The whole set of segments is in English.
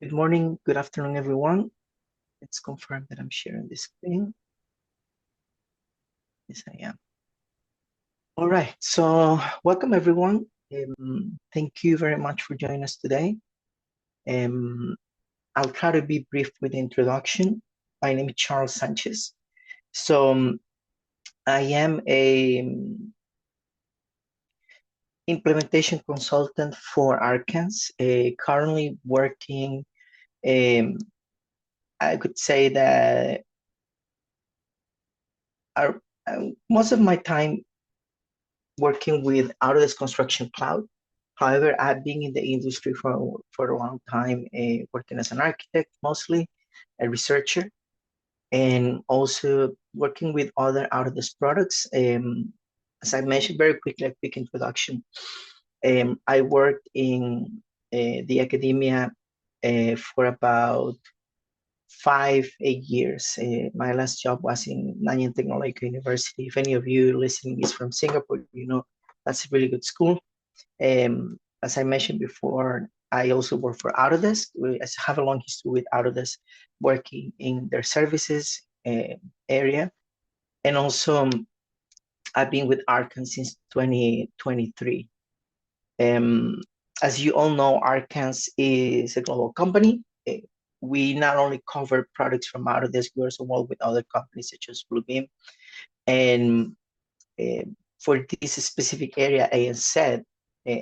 Good morning, good afternoon, everyone. Let's confirm that I'm sharing the screen. Yes, I am. All right, so welcome, everyone. Thank you very much for joining us today. I'll try to be brief with the introduction. My name is Charles Sanchez. So I am a implementation consultant for Arcans, currently working, I could say that our, most of my time working with Autodesk Construction Cloud. However, I've been in the industry for a long time, working as an architect mostly, a researcher, and also working with other Autodesk products. As I mentioned very quickly, a quick introduction. I worked in the academia for about 8 years. My last job was in Nanyang Technological University. If any of you listening is from Singapore, you know that's a really good school. As I mentioned before, I also work for Autodesk. I have a long history with Autodesk, working in their services area. And also, I've been with Arcan since 2023. As you all know, Arcans is a global company. We not only cover products from Autodesk, we also work with other companies such as Bluebeam. And for this specific area, ANZ,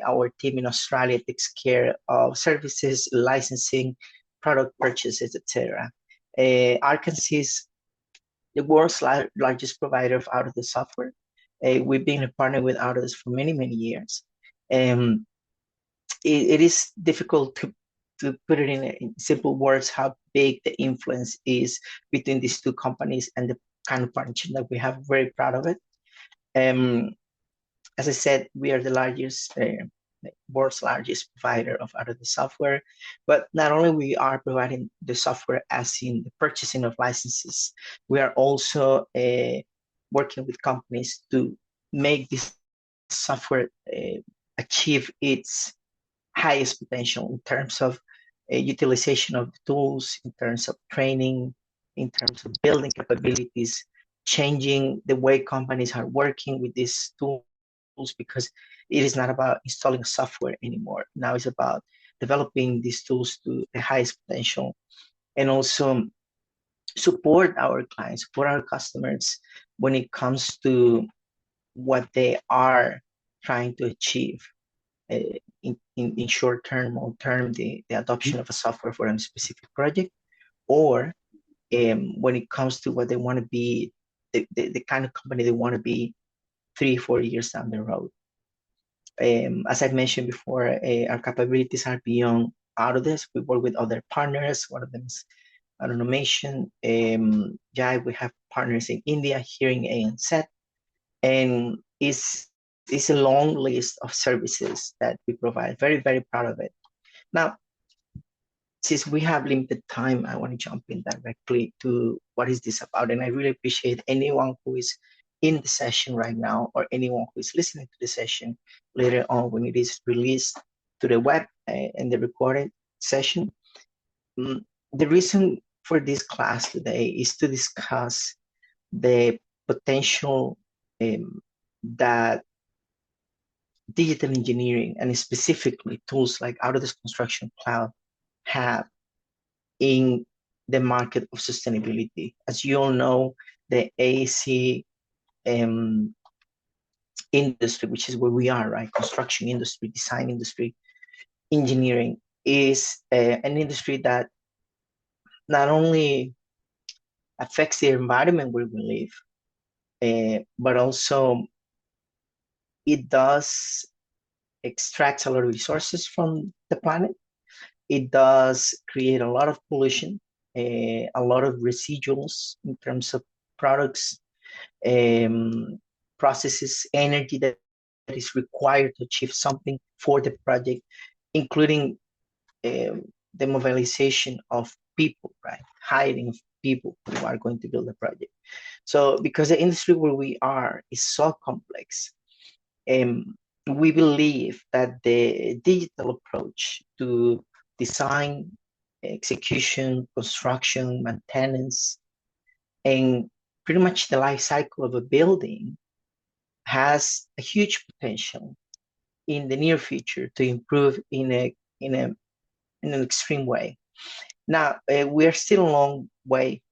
our team in Australia takes care of services, licensing, product purchases, etc. Arcans is the world's largest provider of Autodesk software. We've been a partner with Autodesk for many, many years. It is difficult to put it in simple words how big the influence is between these two companies and the kind of partnership that we have. Very proud of it. As I said, we are the world's largest provider of Autodesk software. But not only we are providing the software as in the purchasing of licenses, we are also working with companies to make this software achieve its highest potential in terms of utilization of the tools, in terms of training, in terms of building capabilities, changing the way companies are working with these tools, because it is not about installing software anymore. Now it's about developing these tools to the highest potential, and also support our clients, support our customers when it comes to what they are trying to achieve. In short term, long term, the adoption of a software for a specific project, or when it comes to what they want to be, the kind of company they want to be 3-4 years down the road. As I mentioned before, our capabilities are beyond Autodesk. We work with other partners. One of them is automation. Yeah, we have partners in India, here in ANZ, and it's a long list of services that we provide. Very, very proud of it. Now, since we have limited time, I want to jump in directly to what is this about. And I really appreciate anyone who is in the session right now, or anyone who is listening to the session later on when it is released to the web and the recorded session. The reason for this class today is to discuss the potential that digital engineering, and specifically tools like Autodesk Construction Cloud, have in the market of sustainability. As you all know, the AEC industry, which is where we are, right? Construction industry, design industry, engineering, is an industry that not only affects the environment where we live, but also it does extract a lot of resources from the planet. It does create a lot of pollution, a lot of residuals in terms of products, processes, energy that is required to achieve something for the project, including the mobilization of people, right? Hiring of people who are going to build the project. So because the industry where we are is so complex, we believe that the digital approach to design, execution, construction, maintenance, and pretty much the life cycle of a building has a huge potential in the near future to improve in a in an extreme way. Now, we are still a long way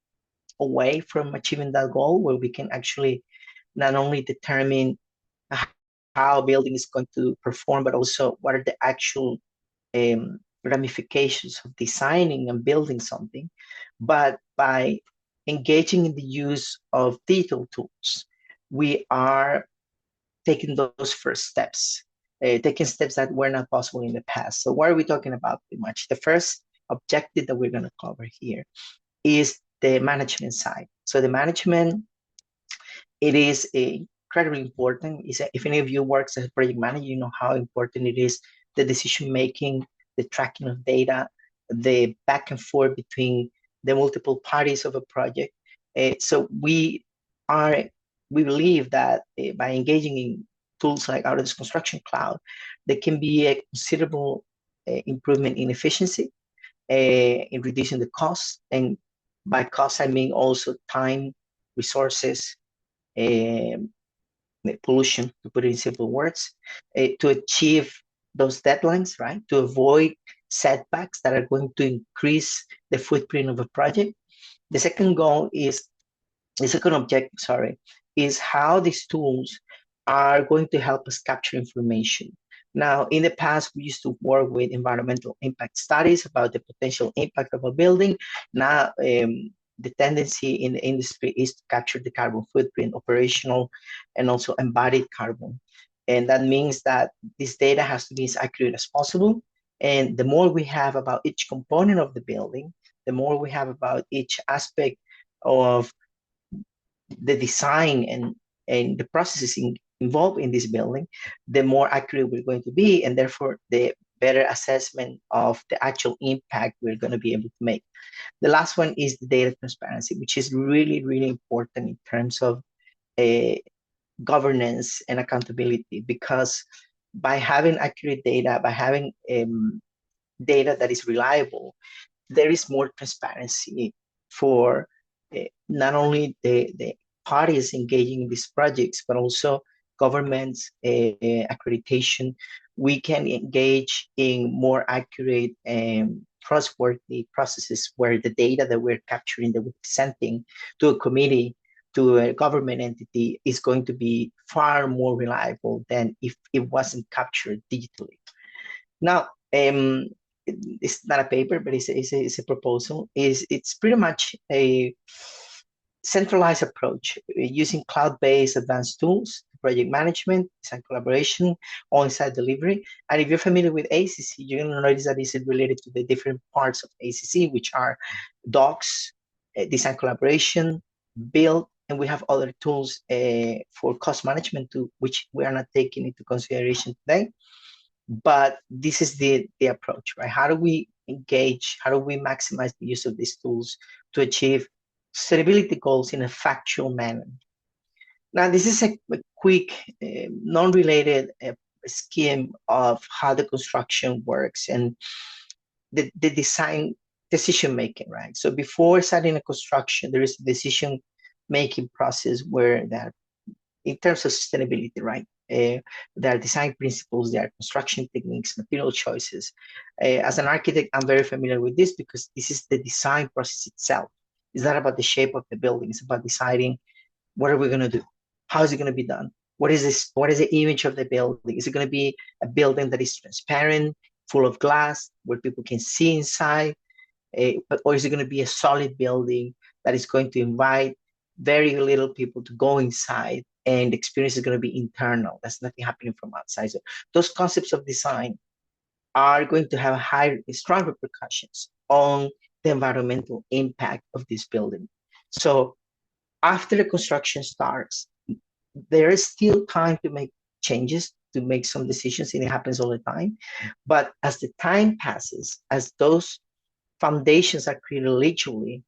away from achieving that goal where we can actually not only determine how a building is going to perform, but also what are the actual ramifications of designing and building something. But by engaging in the use of digital tools, we are taking those first steps, taking steps that were not possible in the past. So what are we talking about pretty much? The first objective that we're going to cover here is the management side. So the management, it is incredibly important. If any of you works as a project manager, you know how important it is, the decision making, the tracking of data, the back and forth between the multiple parties of a project. So are we believe that by engaging in tools like Autodesk Construction Cloud, there can be a considerable improvement in efficiency, in reducing the cost, and by cost I mean also time, resources, um, pollution, to put it in simple words, to achieve those deadlines, right? To avoid setbacks that are going to increase the footprint of a project. The second goal is the second objective, sorry, is how these tools are going to help us capture information. Now, in the past, we used to work with environmental impact studies about the potential impact of a building. Now, the tendency in the industry is to capture the carbon footprint, operational, and also embodied carbon. And that means that this data has to be as accurate as possible. And the more we have about each component of the building, the more we have about each aspect of the design and the processes involved in this building, the more accurate we're going to be, and therefore the better assessment of the actual impact we're going to be able to make. The last one is the data transparency, which is really, really important in terms of governance and accountability, because by having accurate data, by having data that is reliable, there is more transparency for not only the parties engaging in these projects, but also governments, accreditation. We can engage in more accurate and trustworthy processes where the data that we're capturing, that we're presenting to a committee, to a government entity, is going to be far more reliable than if it wasn't captured digitally. Now, it's not a paper, but it's a proposal. It's pretty much a centralized approach using cloud-based advanced tools, project management, design collaboration, on-site delivery. And if you're familiar with ACC, you're going to notice that it's related to the different parts of ACC, which are docs, design collaboration, build, and we have other tools for cost management too, which we are not taking into consideration today. But this is the approach, right? How do we engage? How do we maximize the use of these tools to achieve sustainability goals in a factual manner? Now, this is a quick, non-related scheme of how the construction works and the design decision making, right? So before starting a construction, there is a decision making process where that, in terms of sustainability, right? There are design principles, there are construction techniques, material choices. As an architect, I'm very familiar with this because this is the design process itself. It's not about the shape of the building. It's about deciding what are we going to do? How is it going to be done? What is this? What is the image of the building? Is it going to be a building that is transparent, full of glass, where people can see inside? Or is it going to be a solid building that is going to invite very little people to go inside, and the experience is going to be internal? That's nothing happening from outside. So those concepts of design are going to have strong repercussions on the environmental impact of this building. So after the construction starts, there is still time to make changes, to make some decisions, and it happens all the time. But as the time passes, as those foundations are created legally,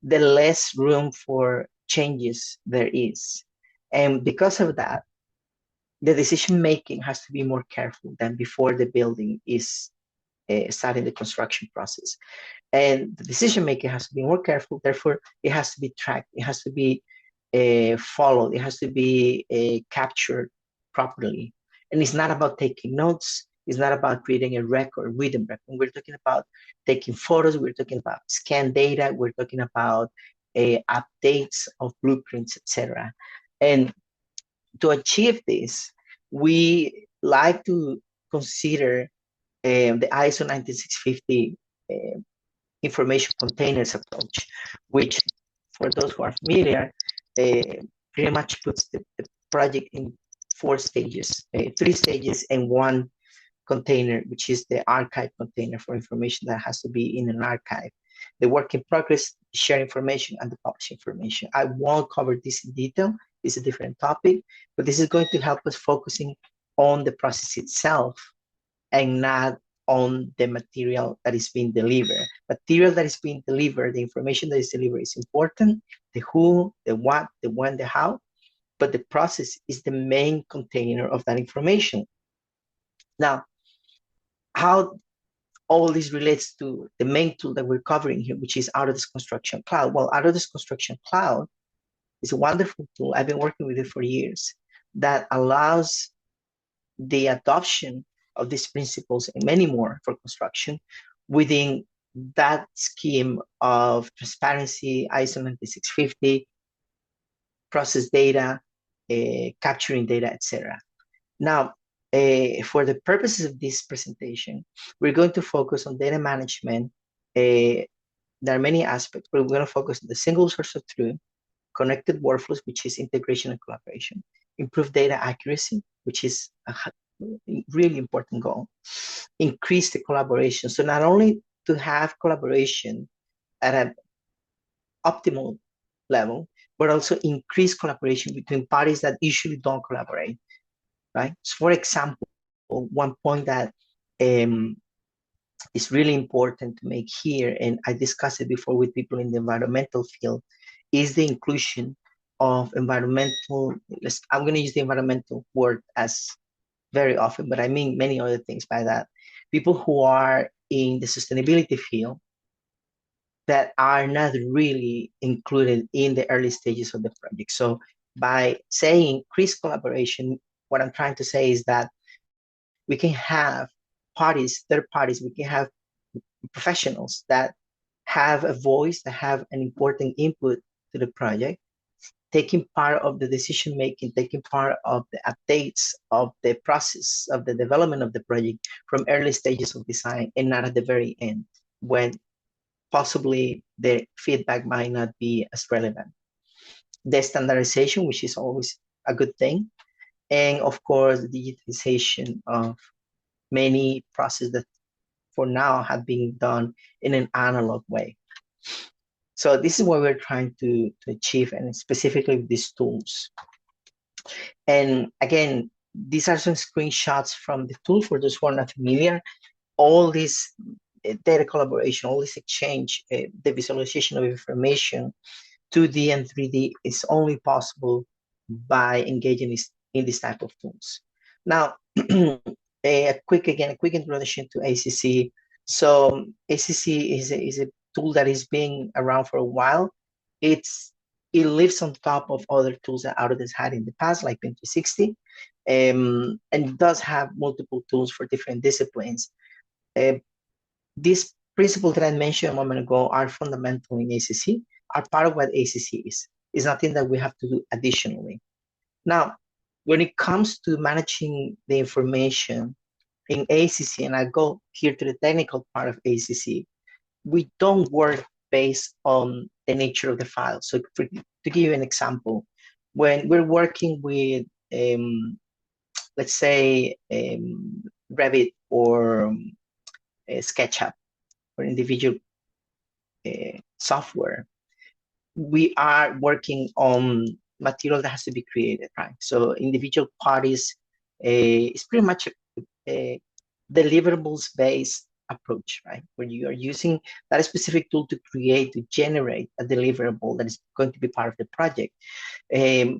the less room for changes there is. And because of that, the decision making has to be more careful than before the building is starting the construction process. And the decision maker has to be more careful. Therefore, it has to be tracked. It has to be followed. It has to be captured properly. And it's not about taking notes. It's not about creating a record, written record. We're talking about taking photos. We're talking about scan data. We're talking about updates of blueprints, etc. And to achieve this, we like to consider the ISO 19650 information containers approach, which, for those who are familiar, pretty much puts the project in 4 stages, 3 stages, and one container, which is the archive container for information that has to be in an archive. The work in progress, share information, and the publish information. I won't cover this in detail. It's a different topic, but this is going to help us focusing on the process itself and not on the material that is being delivered. Material that is being delivered, the information that is delivered is important, the who, the what, the when, the how, but the process is the main container of that information. Now, how all this relates to the main tool that we're covering here, which is Autodesk Construction Cloud. Well, Autodesk Construction Cloud is a wonderful tool. I've been working with it for years that allows the adoption of these principles and many more for construction within that scheme of transparency, ISO 9650, process data, capturing data, etc. Now, for the purposes of this presentation, we're going to focus on data management. There are many aspects, but we're going to focus on the single source of truth, connected workflows, which is integration and collaboration, improve data accuracy, which is a really important goal, increase the collaboration. So not only to have collaboration at an optimal level, but also increase collaboration between parties that usually don't collaborate, right? So for example, one point that is really important to make here, and I discussed it before with people in the environmental field, is the inclusion of environmental, I'm going to use the environmental word as very often, but I mean many other things by that. People who are in the sustainability field that are not really included in the early stages of the project. So by saying increased collaboration, what I'm trying to say is that we can have parties, third parties, we can have professionals that have a voice, that have an important input to the project, taking part of the decision making, taking part of the updates of the process of the development of the project from early stages of design and not at the very end when possibly the feedback might not be as relevant. The standardization, which is always a good thing, and of course the digitization of many processes that for now have been done in an analog way. So this is what we're trying to achieve, and specifically with these tools. And again, these are some screenshots from the tool for those who are not familiar. All this data collaboration, all this exchange, the visualization of information, 2D and 3D is only possible by engaging in this type of tools. Now, a quick introduction to ACC. So ACC is a tool that is being around for a while. It lives on top of other tools that Autodesk had in the past, like BIM 360, and it does have multiple tools for different disciplines. These principles that I mentioned a moment ago are fundamental in ACC, are part of what ACC is. It's nothing that we have to do additionally. Now, when it comes to managing the information in ACC, and I go here to the technical part of ACC, we don't work based on the nature of the file. So to give you an example, when we're working with, let's say, Revit or SketchUp or individual software, we are working on material that has to be created, right? So individual parties is pretty much a deliverables-based approach, right? Where you are using that specific tool to create, to generate a deliverable that is going to be part of the project.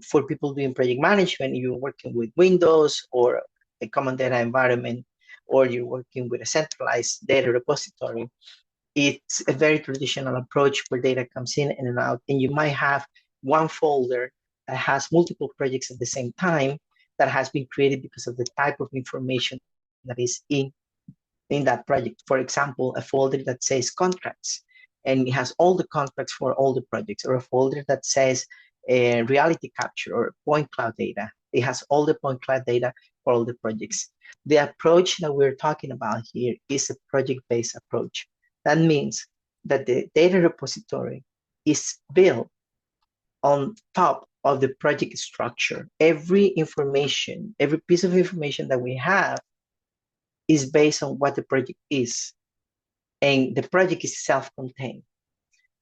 For people doing project management, you're working with Windows or a common data environment, or you're working with a centralized data repository, it's a very traditional approach where data comes in and out, and you might have one folder that has multiple projects at the same time that has been created because of the type of information that is in that project. For example, a folder that says contracts, and it has all the contracts for all the projects, or a folder that says reality capture or point cloud data. It has all the point cloud data for all the projects. The approach that we're talking about here is a project-based approach. That means that the data repository is built on top of the project structure. Every information, every piece of information that we have is based on what the project is. And the project is self-contained.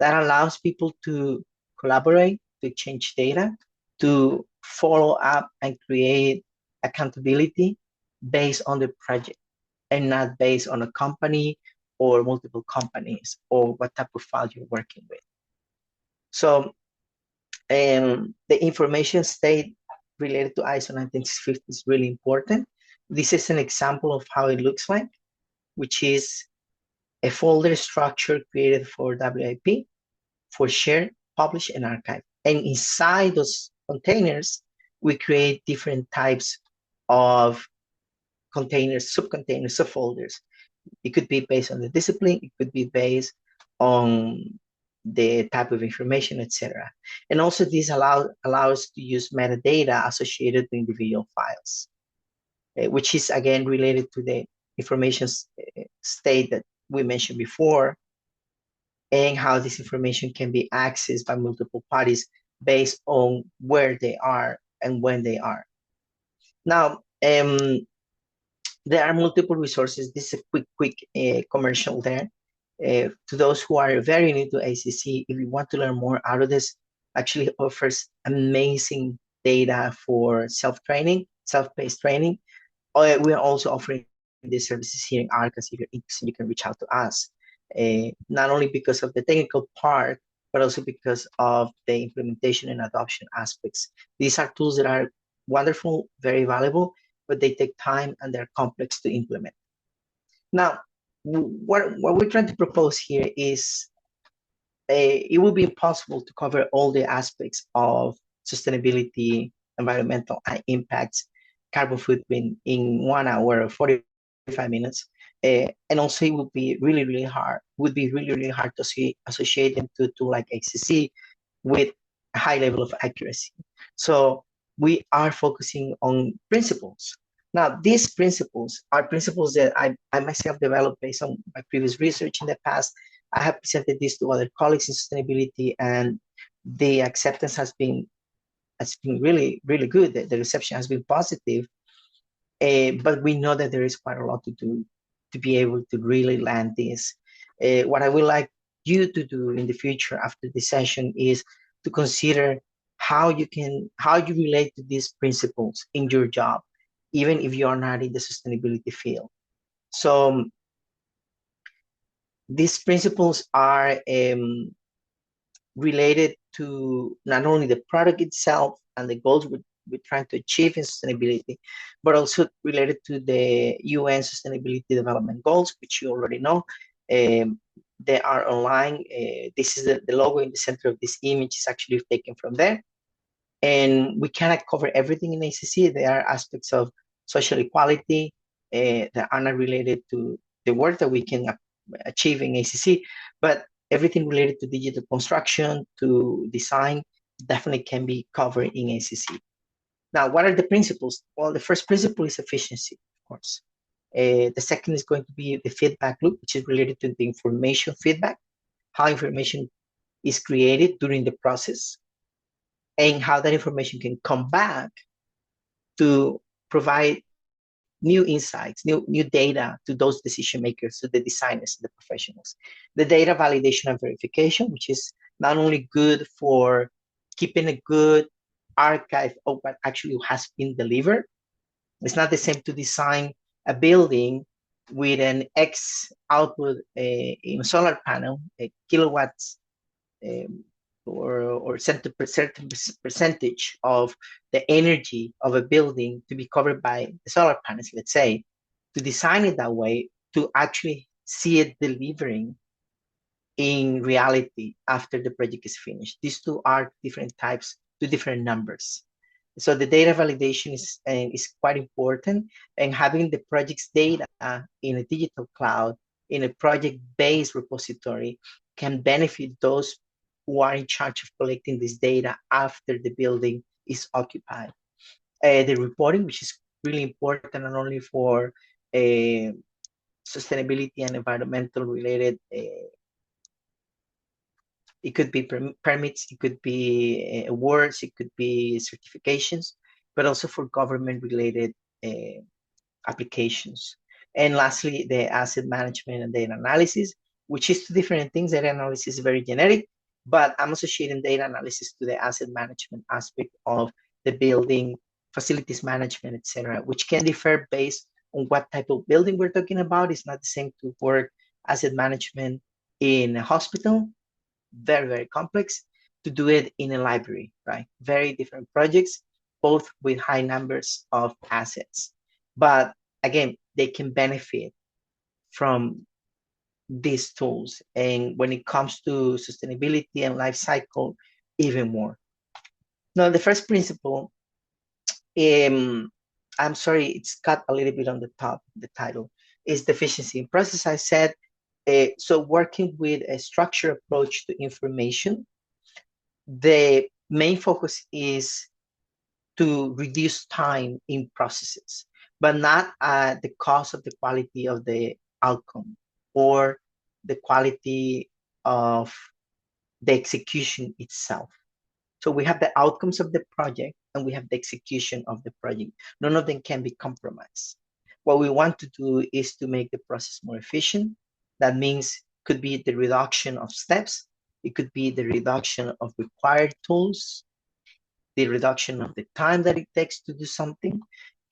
That allows people to collaborate, to exchange data, to follow up and create accountability based on the project and not based on a company or multiple companies or what type of file you're working with. So the information state related to ISO 19650 is really important. This is an example of how it looks like, which is a folder structure created for WIP for share, publish, and archive. And inside those containers, we create different types of containers, subcontainers, subfolders. It could be based on the discipline, it could be based on the type of information, etc. And also this allows to use metadata associated to individual files, which is again related to the information state that we mentioned before, and how this information can be accessed by multiple parties based on where they are and when they are. Now, there are multiple resources. This is a quick commercial there. To those who are very new to ACC, if you want to learn more out of this, actually offers amazing data for self-training, self-paced training. We are also offering these services here in Arcas. If you're interested, you can reach out to us. Not only because of the technical part, but also because of the implementation and adoption aspects. These are tools that are wonderful, very valuable, but they take time and they're complex to implement. Now, what we're trying to propose here is it will be impossible to cover all the aspects of sustainability, environmental impacts, carbon footprint in 1 hour or 45 minutes. And also it would be really hard to associate them to like ACC with a high level of accuracy. So we are focusing on principles. Now, these principles are principles that I myself developed based on my previous research in the past. I have presented this to other colleagues in sustainability, and the acceptance has been really good. The reception has been positive, but we know that there is quite a lot to do to be able to really land this. What I would like you to do in the future after this session is to consider how you relate to these principles in your job, even if you are not in the sustainability field. So these principles are related to not only the product itself and the goals we're trying to achieve in sustainability, but also related to the UN Sustainability Development Goals, which you already know. They are online. This is the logo in the center of this image is actually taken from there. And we cannot cover everything in ACC. There are aspects of social equality that are not related to the work that we can achieve in ACC, but everything related to digital construction, to design, definitely can be covered in ACC. Now, what are the principles? Well, the first principle is efficiency, of course. The second is going to be the feedback loop, which is related to the information feedback, how information is created during the process, and how that information can come back to provide new insights, new data to those decision makers, to the designers, the professionals. The data validation and verification, which is not only good for keeping a good archive of what actually has been delivered. It's not the same to design a building with an X output in a solar panel, a kilowatts, or certain percentage of the energy of a building to be covered by the solar panels, let's say, to design it that way, to actually see it delivering in reality after the project is finished. These two are different types, two different numbers. So the data validation is quite important, and having the project's data in a digital cloud, in a project-based repository, can benefit those who are in charge of collecting this data after the building is occupied. The reporting, which is really important not only for sustainability and environmental related, it could be permits, it could be awards, it could be certifications, but also for government related applications. And lastly, the asset management and data analysis, which is two different things. Data analysis is very generic, but I'm associating data analysis to the asset management aspect of the building, facilities management, etc., which can differ based on what type of building we're talking about. It's not the same to work asset management in a hospital, very, very complex, to do it in a library, right? Very different projects, both with high numbers of assets. But again, they can benefit from these tools. And when it comes to sustainability and life cycle, even more. Now, the first principle, I'm sorry, it's cut a little bit on the top, the title, is deficiency in process. I said, so working with a structured approach to information, the main focus is to reduce time in processes, but not at the cost of the quality of the outcome or the quality of the execution itself. So we have the outcomes of the project and we have the execution of the project. None of them can be compromised. What we want to do is to make the process more efficient. That means could be the reduction of steps. It could be the reduction of required tools, the reduction of the time that it takes to do something.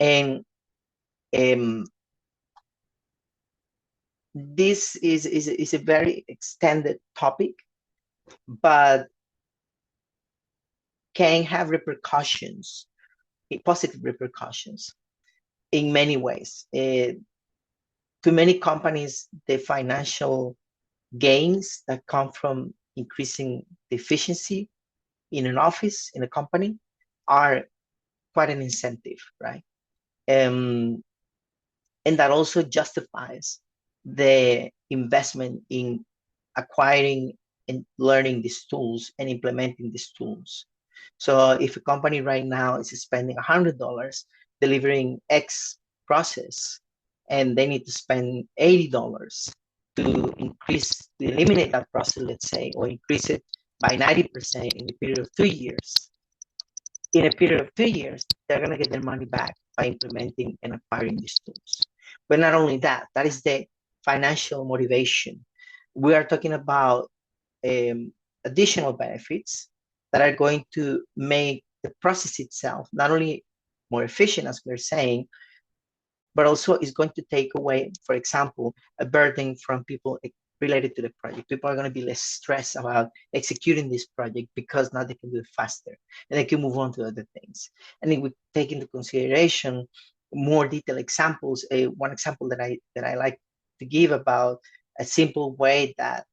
And this is a very extended topic, but can have repercussions, positive repercussions in many ways. To many companies, the financial gains that come from increasing the efficiency in an office, in a company, are quite an incentive, right? And that also justifies the investment in acquiring and learning these tools and implementing these tools. So if a company right now is spending $100 delivering X process, and they need to spend $80 to eliminate that process, let's say, or increase it by 90% in a period of 3 years, in a period of 3 years, they're going to get their money back by implementing and acquiring these tools. But not only that, that is the financial motivation. We are talking about additional benefits that are going to make the process itself not only more efficient, as we're saying, but also is going to take away, for example, a burden from people related to the project. People are going to be less stressed about executing this project because now they can do it faster and they can move on to other things. And if we take into consideration more detailed examples, one example that I like to give about a simple way that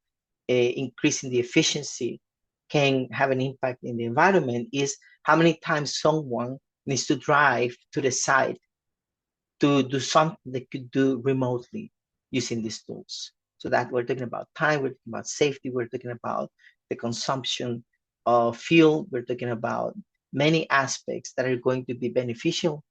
increasing the efficiency can have an impact in the environment is how many times someone needs to drive to the site to do something they could do remotely using these tools. So that we're talking about time, we're talking about safety, we're talking about the consumption of fuel, we're talking about many aspects that are going to be beneficial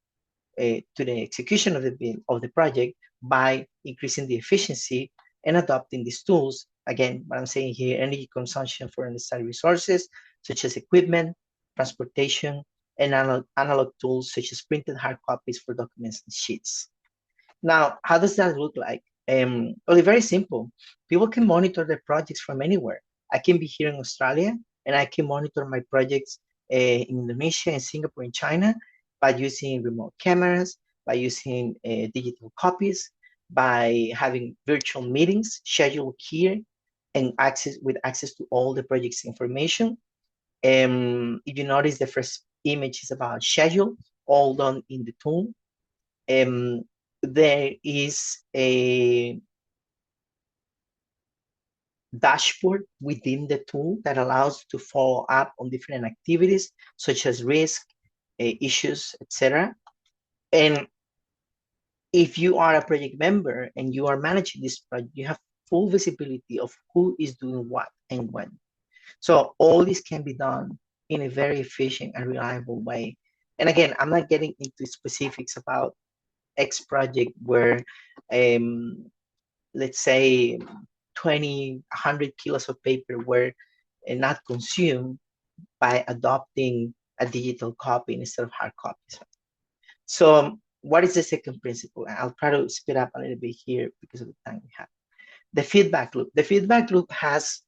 to the execution of the project by increasing the efficiency and adopting these tools. Again, what I'm saying here, energy consumption for necessary resources, such as equipment, transportation, and analog tools, such as printed hard copies for documents and sheets. Now, how does that look like? Well, it's very simple. People can monitor their projects from anywhere. I can be here in Australia, and I can monitor my projects in Indonesia, and Singapore, and China by using remote cameras, by using digital copies, by having virtual meetings scheduled here and access to all the project's information. If you notice, the first image is about schedule, all done in the tool. there is a dashboard within the tool that allows to follow up on different activities such as risk, issues, etc. And if you are a project member and you are managing this project, you have full visibility of who is doing what and when. So all this can be done in a very efficient and reliable way. And again, I'm not getting into specifics about X project where, um, let's say, 20, 100 kilos of paper were not consumed by adopting a digital copy instead of hard copies. So what is the second principle? I'll try to speed up a little bit here because of the time we have. The feedback loop. The feedback loop has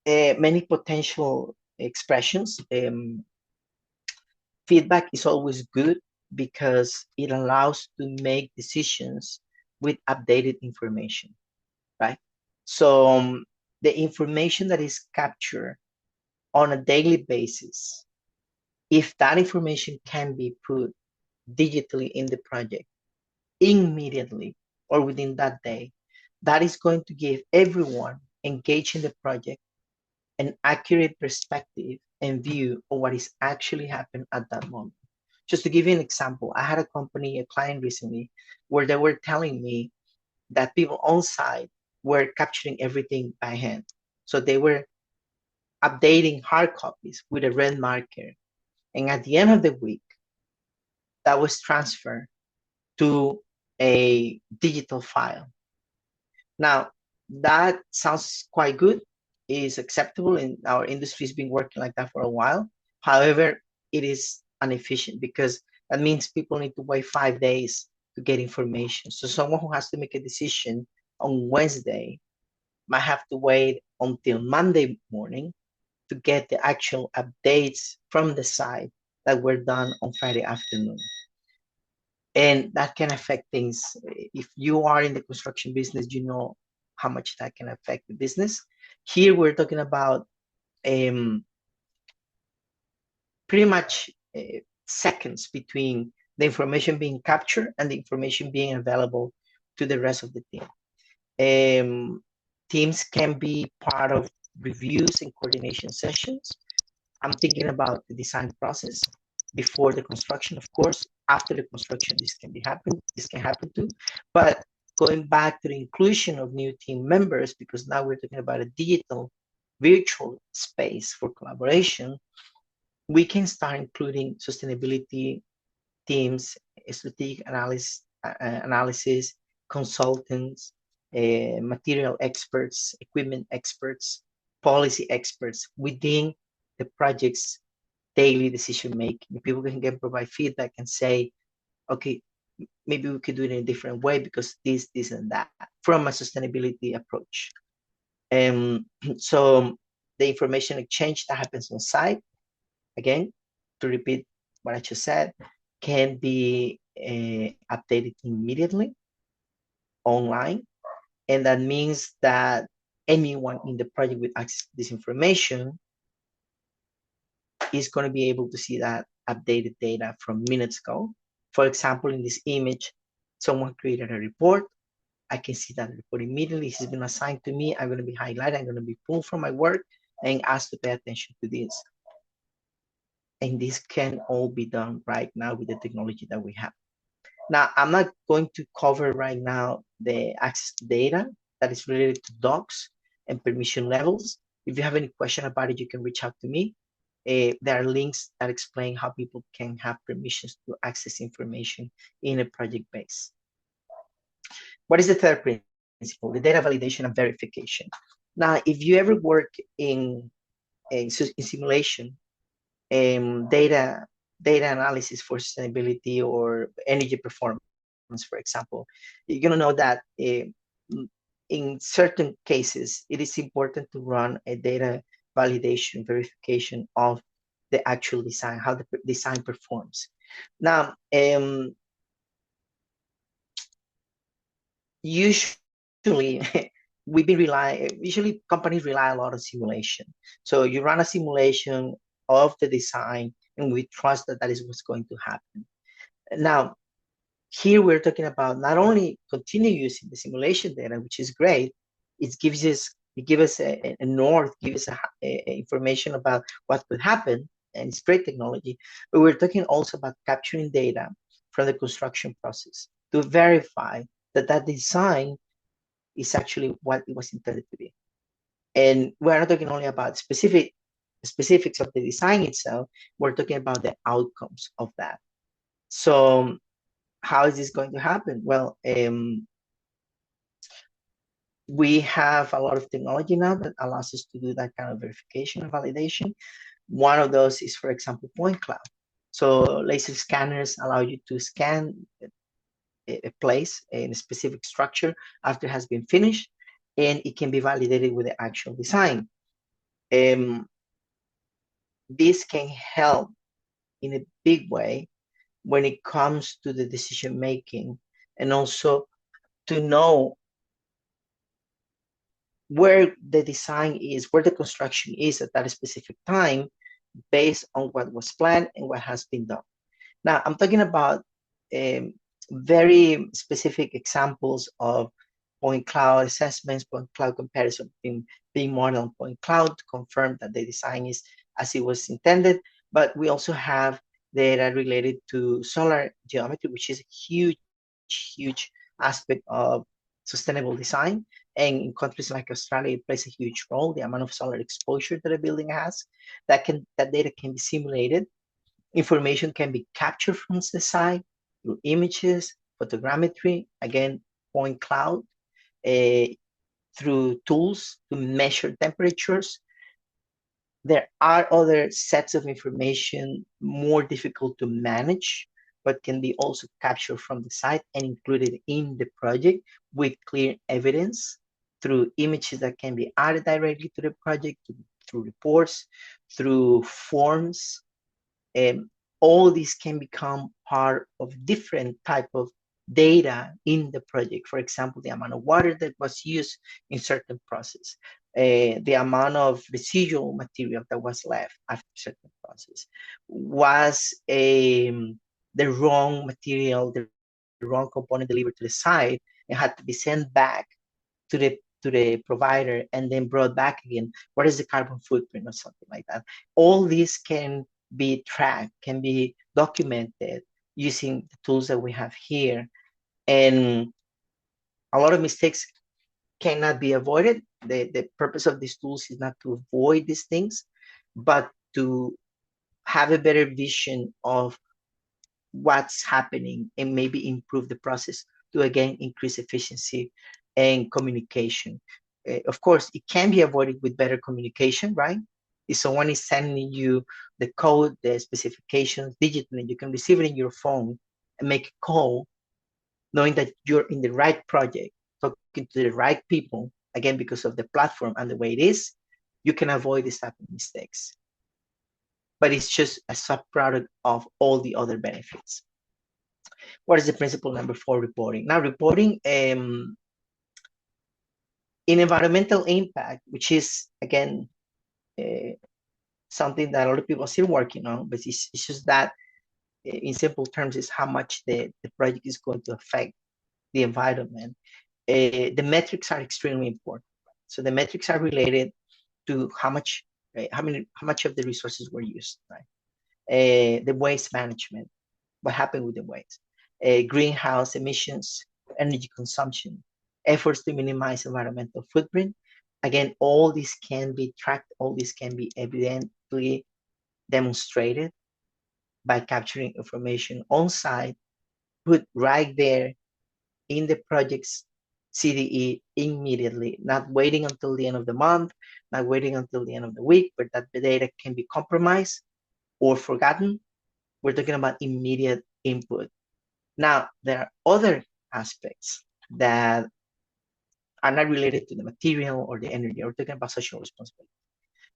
many potential expressions. Feedback is always good because it allows to make decisions with updated information, right? So the information that is captured on a daily basis, if that information can be put digitally in the project immediately or within that day, that is going to give everyone engaged in the project an accurate perspective and view of what is actually happening at that moment. Just to give you an example, I had a client recently, where they were telling me that people on site were capturing everything by hand. So they were updating hard copies with a red marker. And at the end of the week, that was transferred to a digital file. Now, that sounds quite good, is acceptable, and our industry has been working like that for a while. However, it is inefficient because that means people need to wait 5 days to get information. So someone who has to make a decision on Wednesday might have to wait until Monday morning to get the actual updates from the site that were done on Friday afternoon. And that can affect things. If you are in the construction business, you know how much that can affect the business. Here we're talking about pretty much seconds between the information being captured and the information being available to the rest of the team. Teams can be part of reviews and coordination sessions. I'm thinking about the design process before the construction, of course. After the construction, this can happen too. But going back to the inclusion of new team members, because now we're talking about a digital virtual space for collaboration, we can start including sustainability teams, strategic analysis, consultants, material experts, equipment experts, policy experts within the project's daily decision making. People can provide feedback and say, okay, maybe we could do it in a different way because this, and that from a sustainability approach. So the information exchange that happens on site, again, to repeat what I just said, can be updated immediately online. And that means that anyone in the project with access to this information is going to be able to see that updated data from minutes ago. For example, in this image, someone created a report. I can see that report immediately. It's been assigned to me. I'm going to be highlighted. I'm going to be pulled from my work and asked to pay attention to this. And this can all be done right now with the technology that we have. Now, I'm not going to cover right now the access to data that is related to docs and permission levels. If you have any question about it, you can reach out to me. There are links that explain how people can have permissions to access information in a project base. What is the third principle? The data validation and verification. Now, if you ever work in simulation, data analysis for sustainability or energy performance, for example, you're going to know that in certain cases, it is important to run a data validation verification of the actual design, how the design performs. Now, usually companies rely a lot on simulation. So you run a simulation of the design and we trust that that is what's going to happen. Now, Here we're talking about not only continue using the simulation data, which is great, it gives us a north, gives us information about what could happen, and it's great technology. But we're talking also about capturing data from the construction process to verify that that design is actually what it was intended to be. And we're not talking only about specifics of the design itself, we're talking about the outcomes of that. So how is this going to happen? Well, we have a lot of technology now that allows us to do that kind of verification and validation. One of those is, for example, point cloud. So laser scanners allow you to scan a place in a specific structure after it has been finished, and it can be validated with the actual design. This can help in a big way when it comes to the decision making, and also to know where the design is, where the construction is at that specific time, based on what was planned and what has been done. Now, I'm talking about very specific examples of point cloud assessments, point cloud comparison between being model and point cloud to confirm that the design is as it was intended. But we also have data related to solar geometry, which is a huge aspect of sustainable design. And in countries like Australia, it plays a huge role. The amount of solar exposure that a building has, that data can be simulated. Information can be captured from the site through images, photogrammetry, again, point cloud, uh, through tools to measure temperatures. There are other sets of information more difficult to manage, but can be also captured from the site and included in the project with clear evidence through images that can be added directly to the project, through reports, through forms. All these can become part of different type of data in the project. For example, the amount of water that was used in certain process, the amount of residual material that was left after certain process, was the wrong material, the wrong component delivered to the site and had to be sent back to the provider and then brought back again. What is the carbon footprint or something like that? All this can be tracked, can be documented using the tools that we have here. And a lot of mistakes cannot be avoided. The purpose of these tools is not to avoid these things, but to have a better vision of what's happening and maybe improve the process to again increase efficiency and communication. Of course, it can be avoided with better communication, right? If someone is sending you the code, the specifications digitally, you can receive it in your phone and make a call, knowing that you're in the right project, talking to the right people, again, because of the platform and the way it is, you can avoid this type of mistakes. But it's just a subproduct of all the other benefits. What is the principle number 4, reporting? Now, reporting in environmental impact, which is, again, something that a lot of people are still working on, but it's just that, in simple terms, is how much the project is going to affect the environment. The metrics are extremely important. So the metrics are related to how much of the resources were used, right? The waste management, what happened with the waste, greenhouse emissions, energy consumption, efforts to minimize environmental footprint. Again, all this can be tracked, all this can be evidently demonstrated by capturing information on site, put right there in the project's CDE immediately, not waiting until the end of the month, not waiting until the end of the week, but that the data can be compromised or forgotten. We're talking about immediate input. Now, there are other aspects that are not related to the material or the energy. We're talking about social responsibility.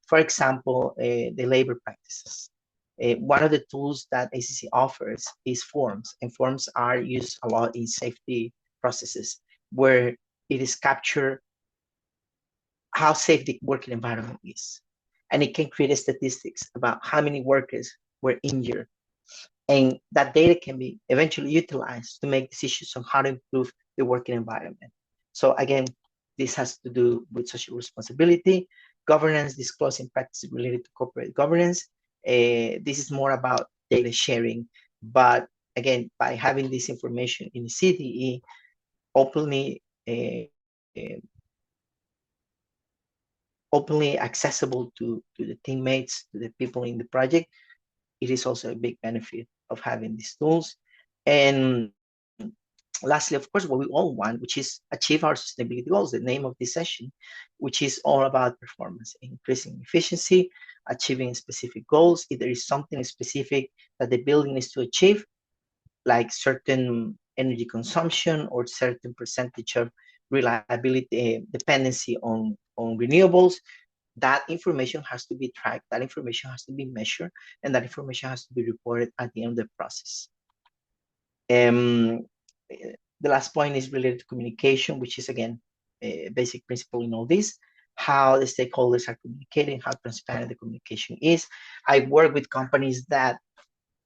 For example, the labor practices. One of the tools that ACC offers is forms, and forms are used a lot in safety processes where it is captured how safe the working environment is. And it can create statistics about how many workers were injured And that data can be eventually utilized to make decisions on how to improve the working environment. So again, this has to do with social responsibility, governance, disclosing practices related to corporate governance. This is more about data sharing, but again, by having this information in the CDE openly openly accessible to the teammates, to the people in the project, it is also a big benefit of having these tools. And lastly, of course, what we all want, which is achieve our sustainability goals, the name of this session, which is all about performance, increasing efficiency, achieving specific goals. If there is something specific that the building needs to achieve, like certain energy consumption or certain percentage of reliability dependency on renewables, that information has to be tracked, that information has to be measured, and that information has to be reported at the end of the process. The last point is related to communication, which is again a basic principle in all this, how the stakeholders are communicating, how transparent the communication is. I work with companies that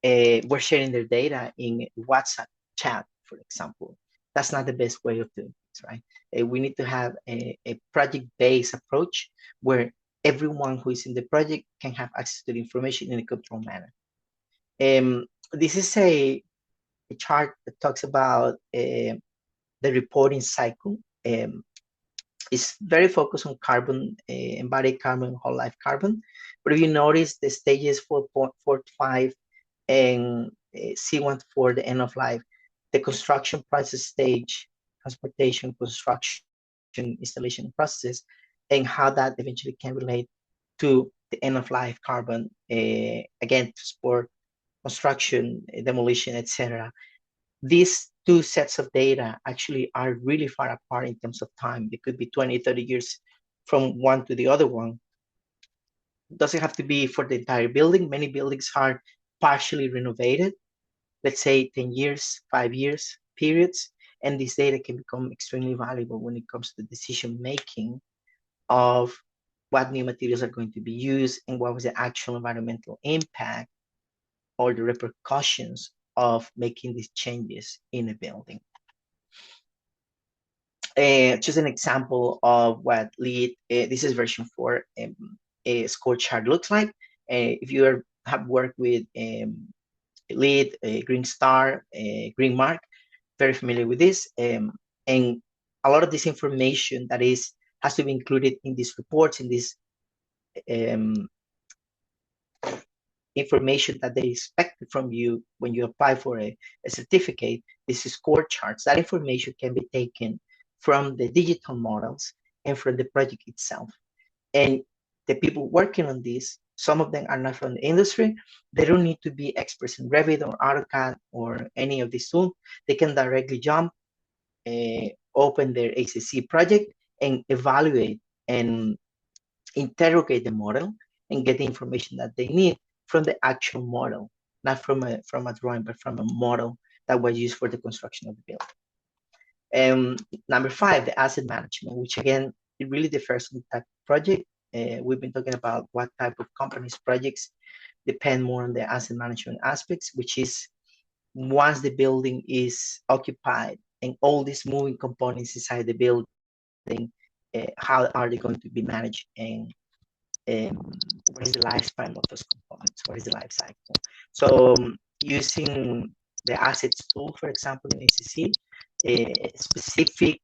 were sharing their data in WhatsApp chat, for example. That's not the best way of doing things, right? We need to have a project-based approach where everyone who is in the project can have access to the information in a controlled manner. This is a chart that talks about the reporting cycle. It's very focused on carbon, embodied carbon, whole life carbon. But if you notice the stages 4.4 to 5 and C1 for the end of life, the construction process stage, transportation, construction, installation processes, and how that eventually can relate to the end of life carbon, again, to support construction, demolition, etc. These two sets of data actually are really far apart in terms of time. They could be 20, 30 years from one to the other one. Doesn't have to be for the entire building. Many buildings are partially renovated, let's say 10 years, 5 years periods, and this data can become extremely valuable when it comes to decision making of what new materials are going to be used and what was the actual environmental impact or the repercussions of making these changes in a building. Just an example of what LEED, this is version 4, a score chart looks like. If you have worked with LEED, Green Star, Green Mark, very familiar with this. And a lot of this information that has to be included in these reports, in this information that they expect from you when you apply for a certificate, this is score charts. That information can be taken from the digital models and from the project itself. And the people working on this, some of them are not from the industry. They don't need to be experts in Revit or AutoCAD or any of these tools. They can directly jump, open their ACC project and evaluate and interrogate the model and get the information that they need from the actual model, not from a drawing, but from a model that was used for the construction of the building. Number 5, the asset management, which again, it really differs from the type of project. We've been talking about what type of companies, projects depend more on the asset management aspects, which is once the building is occupied and all these moving components inside the building, how are they going to be managed and what is the lifespan of those components? What is the life cycle? So using the assets tool, for example, in ACC, specific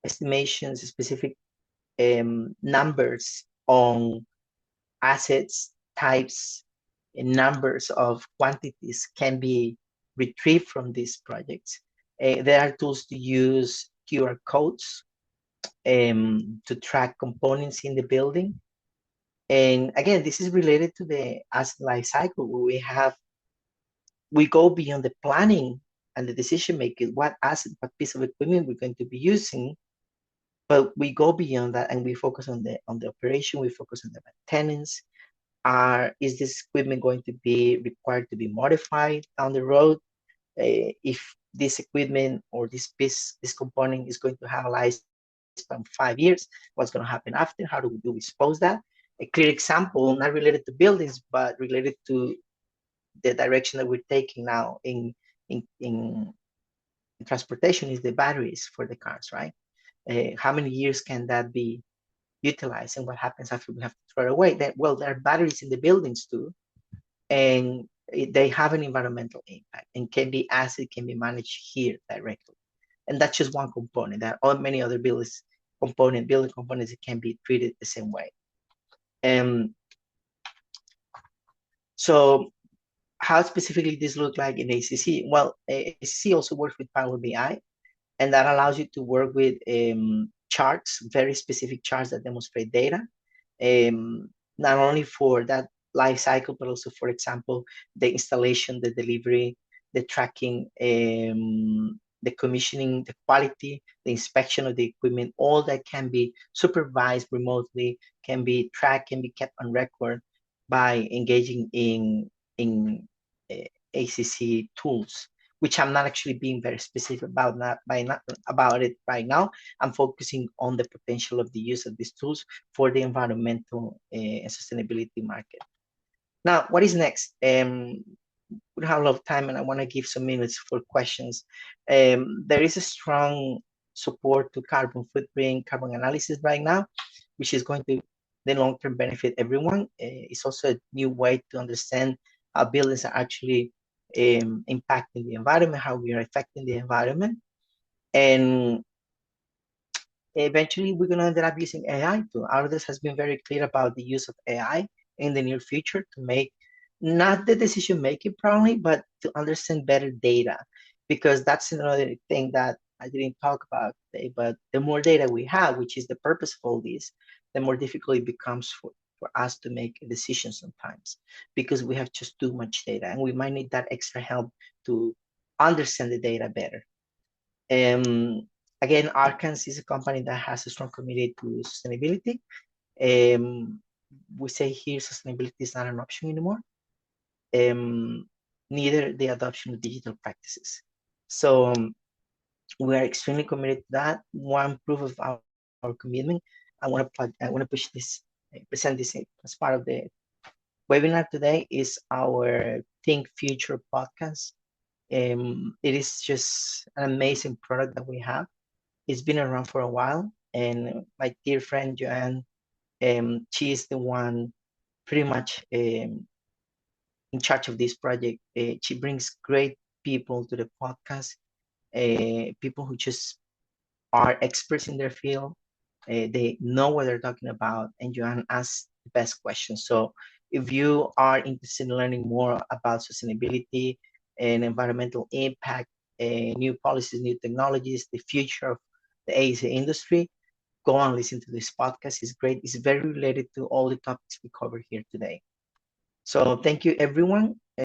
estimations, specific numbers on assets, types, and numbers of quantities can be retrieved from these projects. There are tools to use QR codes to track components in the building. And again, this is related to the asset life cycle where we go beyond the planning and the decision making, what asset, what piece of equipment we're going to be using, but we go beyond that and we focus on the operation, we focus on the maintenance. Is this equipment going to be required to be modified down the road? If this equipment or this piece, this component is going to have a lifespan 5 years, what's going to happen after? How do we expose that? A clear example, not related to buildings, but related to the direction that we're taking now in transportation is the batteries for the cars, right? How many years can that be utilized, and what happens after we have to throw it away? Well, there are batteries in the buildings too, and they have an environmental impact and can be asset can be managed here directly. And that's just one component. There are many other building components that can be treated the same way. And so how specifically this look like in ACC? Well, ACC also works with Power BI, and that allows you to work with charts, very specific charts that demonstrate data, not only for that life cycle, but also, for example, the installation, the delivery, the tracking, the commissioning, the quality, the inspection of the equipment, all that can be supervised remotely, can be tracked, can be kept on record by engaging in ACC tools, which I'm not actually being very specific about about it right now. I'm focusing on the potential of the use of these tools for the environmental and sustainability market. Now, what is next? We don't have a lot of time, and I want to give some minutes for questions. There is a strong support to carbon footprint, carbon analysis right now, which is going to the long-term benefit everyone. It's also a new way to understand how buildings are actually impacting the environment, how we are affecting the environment. And eventually we're going to end up using AI too. Autodesk has been very clear about the use of AI in the near future to make not the decision making probably, but to understand better data, because that's another thing that I didn't talk about today. But the more data we have, which is the purpose of all this, the more difficult it becomes for us to make a decision sometimes, because we have just too much data, and we might need that extra help to understand the data better. Again, Arcans is a company that has a strong commitment to sustainability. We say here sustainability is not an option anymore. Neither the adoption of digital practices. So we are extremely committed to that. One proof of our commitment, I want to push this, present this as part of the webinar today, is our Think Future podcast. It is just an amazing product that we have. It's been around for a while, and my dear friend Joanne, she is the one pretty much in charge of this project. She brings great people to the podcast, people who just are experts in their field. They know what they're talking about, and Joanne asks the best questions. So if you are interested in learning more about sustainability and environmental impact, new policies, new technologies, the future of the AEC industry, go and listen to this podcast. It's great. It's very related to all the topics we cover here today. So thank you, everyone.